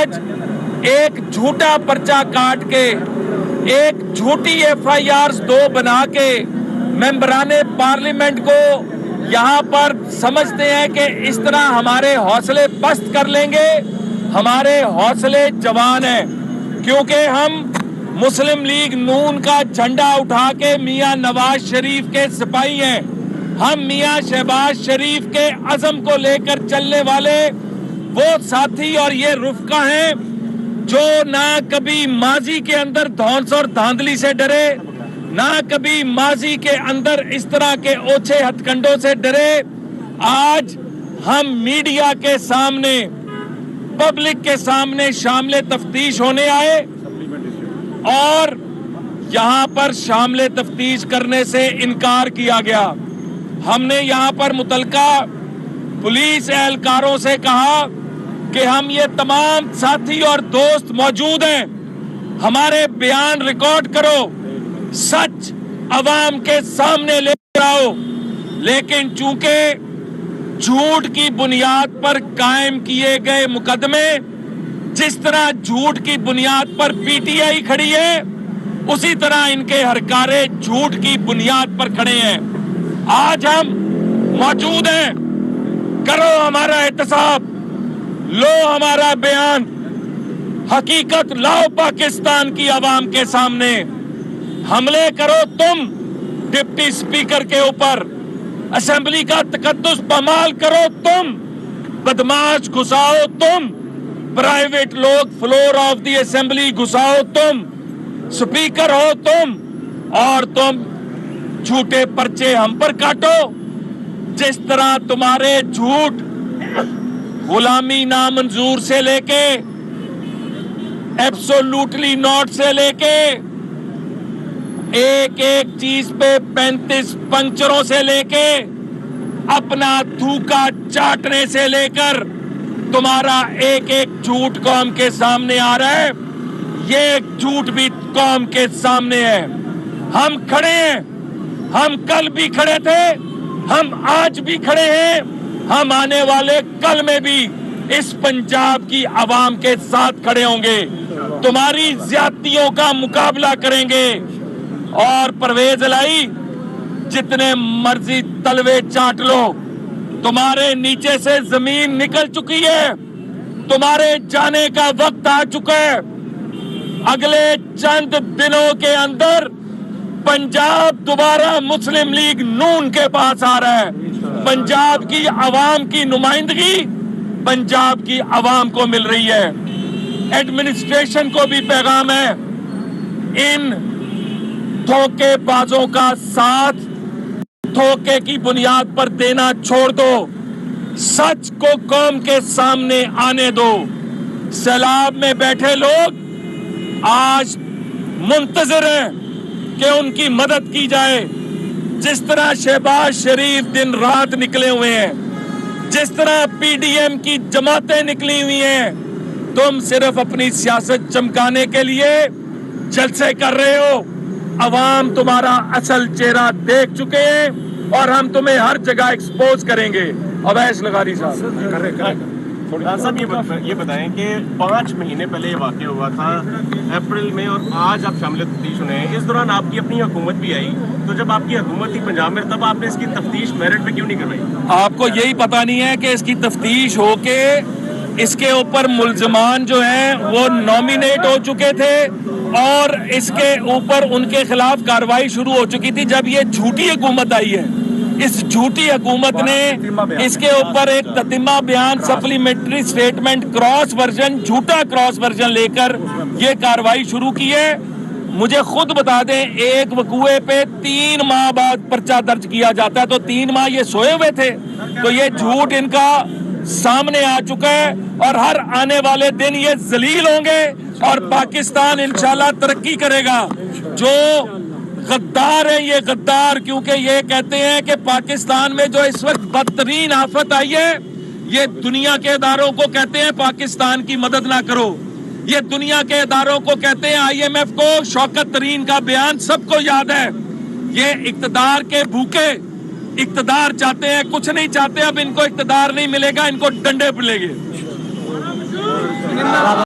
आज एक झूठा पर्चा काट के, एक झूठी FIR 2 बना के मेंबराने पार्लियामेंट को यहाँ पर समझते हैं कि इस तरह हमारे हौसले पस्त कर लेंगे। हमारे हौसले जवान हैं, क्योंकि हम मुस्लिम लीग नून का झंडा उठा के मियां नवाज शरीफ के सिपाही हैं। हम मियां शहबाज शरीफ के अज़म को लेकर चलने वाले वो साथी और ये रुफ़का हैं जो ना कभी माजी के अंदर धौंस और धांधली से डरे, ना कभी माजी के अंदर इस तरह के ओछे हथकंडों से डरे। आज हम मीडिया के सामने, पब्लिक के सामने शामिल तफ्तीश होने आए और यहाँ पर शामिल तफ्तीश करने से इनकार किया गया। हमने यहाँ पर मुतलका पुलिस एहलकारों से कहा कि हम ये तमाम साथी और दोस्त मौजूद हैं, हमारे बयान रिकॉर्ड करो, सच अवाम के सामने लेकर आओ। लेकिन चूंकि झूठ की बुनियाद पर कायम किए गए मुकदमे, जिस तरह झूठ की बुनियाद पर PTI खड़ी है, उसी तरह इनके हरकारे झूठ की बुनियाद पर खड़े हैं। आज हम मौजूद हैं, करो हमारा एहतसाब, लो हमारा बयान, हकीकत लाओ पाकिस्तान की आवाम के सामने। हमले करो तुम डिप्टी स्पीकर के ऊपर, असेंबली का तकद्दुस पमाल करो तुम, बदमाश घुसाओ तुम, प्राइवेट लोग फ्लोर ऑफ द असेंबली घुसाओ तुम, स्पीकर हो तुम, और तुम झूठे पर्चे हम पर काटो। जिस तरह तुम्हारे झूठ गुलामी नामंजूर से लेके, एब्सोल्युटली नॉट से लेके, एक एक चीज पे 35 पंक्चरों से लेके, अपना थूका चाटने से लेकर तुम्हारा एक एक झूठ कौम के सामने आ रहा है। ये एक झूठ भी कौम के सामने है। हम खड़े हैं, हम कल भी खड़े थे, हम आज भी खड़े हैं, हम आने वाले कल में भी इस पंजाब की आवाम के साथ खड़े होंगे, तुम्हारी ज्यादतियों का मुकाबला करेंगे। और परवेज इलाही, जितने मर्जी तलवे चाट लो, तुम्हारे नीचे से जमीन निकल चुकी है, तुम्हारे जाने का वक्त आ चुका है। अगले चंद दिनों के अंदर पंजाब दोबारा मुस्लिम लीग नून के पास आ रहा है। पंजाब की आवाम की नुमाइंदगी पंजाब की आवाम को मिल रही है। एडमिनिस्ट्रेशन को भी पैगाम है, इन धोखेबाजों का साथ धोखे की बुनियाद पर देना छोड़ दो, सच को कौम के सामने आने दो। सैलाब में बैठे लोग आज मुंतजर हैं कि उनकी मदद की जाए। जिस तरह शहबाज शरीफ दिन रात निकले हुए हैं, जिस तरह PDM की जमातें निकली हुई हैं, तुम सिर्फ अपनी सियासत चमकाने के लिए जलसे कर रहे हो। अवाम तुम्हारा असल चेहरा देख चुके हैं और हम तुम्हें हर जगह एक्सपोज करेंगे। अवैस लगारी साहब, ये बताएं कि 5 महीने पहले ये वाक़या हुआ था अप्रैल में, और आज आप शामिल तफ्तीश हुए हैं। इस दौरान आपकी अपनी हुकूमत भी आई, तो जब आपकी हुकूमत थी पंजाब में, तब आपने इसकी तफ्तीश मेरिट पे क्यों नहीं करवाई? आपको यही पता नहीं है कि इसकी तफ्तीश होके इसके ऊपर मुल्जमान जो हैं वो नॉमिनेट हो चुके थे और इसके ऊपर उनके खिलाफ कार्रवाई शुरू हो चुकी थी जब ये झूठी हुकूमत आई है। इस झूठी हुकूमत ने इसके ऊपर एक ततिमा बयान, सप्लीमेंट्री स्टेटमेंट, क्रॉस वर्जन, झूठा क्रॉस वर्जन लेकर ये कार्रवाई शुरू की है। मुझे खुद बता दें, एक वकूए पे 3 माह बाद पर्चा दर्ज किया जाता है, तो 3 माह ये सोए हुए थे। तो ये झूठ इनका सामने आ चुका है और हर आने वाले दिन ये जलील होंगे और पाकिस्तान इंशाल्लाह तरक्की करेगा। जो गद्दार है ये गद्दार, क्योंकि ये कहते हैं कि पाकिस्तान में जो इस वक्त बदतरीन आफत आई है, ये दुनिया के इदारों को कहते हैं पाकिस्तान की मदद ना करो। ये दुनिया के इदारों को कहते हैं, IMF को शौकत तरीन का बयान सबको याद है। ये इक्तदार के भूखे इक्तदार चाहते हैं, कुछ नहीं चाहते। अब इनको इक्तदार नहीं मिलेगा, इनको डंडे मिलेंगे।